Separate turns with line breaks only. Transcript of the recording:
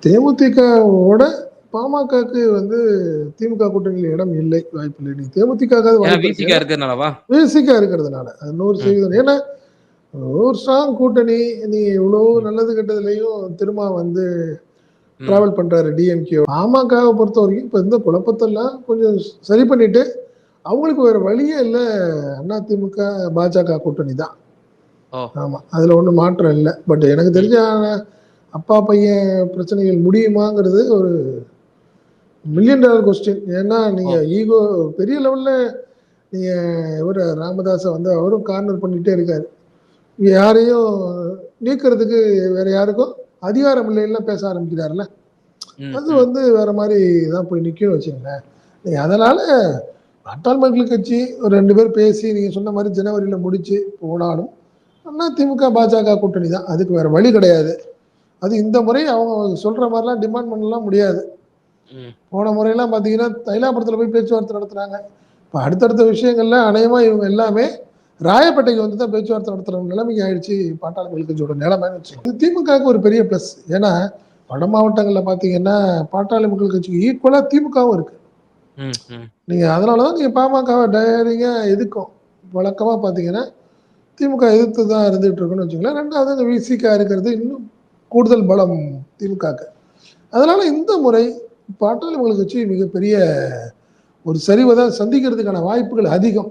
தேமுதிகவோட பாமகக்கு வந்து திமுக கூட்டணியில் இடம் இல்லை, வாய்ப்பில்லை. நீ தேமுதிகவுக்காவது
ஏன்னா
வாய்ப்பு இருக்கு.
விசிகா இருக்கிறதுனாலவா?
விசிகா இருக்கிறதுனால. அது 100%. ஏன்னா ஒரு ஸ்ட்ராங் கூட்டணி. நீ இவ்வளோ நல்லது கெட்டதுலயும் திரும்ப வந்து டிராவல் பண்றாரு டிஎம்கே. பாமகவை பொறுத்த வரைக்கும் இப்ப இந்த குழப்பத்தெல்லாம் கொஞ்சம் சரி பண்ணிட்டு அவங்களுக்கு வேற வழியே இல்லை. அதிமுக பாஜக கூட்டணி தான். ஆமா, அதுல ஒன்றும் மாற்றம் இல்லை. பட் எனக்கு தெரிஞ்ச அப்பா பையன் பிரச்சனைகள் முடியுமாங்கிறது ஒரு மில்லியன் டாலர் கொஸ்டின். ஏன்னா நீங்க ஈகோ பெரிய லெவல்ல நீங்க இவர் ராமதாஸை வந்து அவரும் கார்னர் பண்ணிட்டே இருக்காரு. யாரையும் நீக்கிறதுக்கு வேற யாருக்கும் அதிகாரம் இல்லைன்னா பேச ஆரம்பிக்கிறாருல்ல. அது வந்து வேற மாதிரி தான் போய் நிற்கும் வச்சுங்களேன். நீங்க அதனால பாட்டாளி மக்கள் கட்சி ஒரு 2 பேர் பேசி நீங்க சொன்ன மாதிரி ஜனவரியில முடிச்சு போனாலும் திமுக பாஜக கூட்டணி தான். அதுக்கு வேற வழி கிடையாது. அது இந்த முறை அவங்க சொல்ற மாதிரிலாம் டிமாண்ட் பண்ணலாம் முடியாது. போன முறையெல்லாம் பார்த்தீங்கன்னா தைலாபுரத்தில் போய் பேச்சுவார்த்தை நடத்துறாங்க. இப்போ அடுத்தடுத்த விஷயங்கள்ல அநேகமா இவங்க எல்லாமே ராயப்பேட்டைக்கு வந்து தான் பேச்சுவார்த்தை நடத்துற நிலைமைக்கு ஆயிடுச்சு பாட்டாளி மக்கள் கட்சியோட நிலைமைன்னு வச்சுக்கோங்க. திமுகவுக்கு ஒரு பெரிய பிளஸ். ஏன்னா வட மாவட்டங்களில் பார்த்தீங்கன்னா பாட்டாளி மக்கள் கட்சிக்கு ஈக்குவலா திமுகவும் இருக்கு. நீங்க அதனாலதான் நீங்க பாமகவை டைரிங்கா எதிர்க்கும். வழக்கமா பார்த்தீங்கன்னா திமுக எதிர்த்து தான் இருந்துட்டு இருக்குன்னு வச்சுக்கலாம். ரெண்டாவது அந்த விசிகா இருக்கிறது இன்னும் கூடுதல் பலம் திமுகக்கு. அதனால இந்த முறை பாட்டாளி மக்கள் கட்சி மிகப்பெரிய ஒரு சரிவை தான் சந்திக்கிறதுக்கான வாய்ப்புகள் அதிகம்.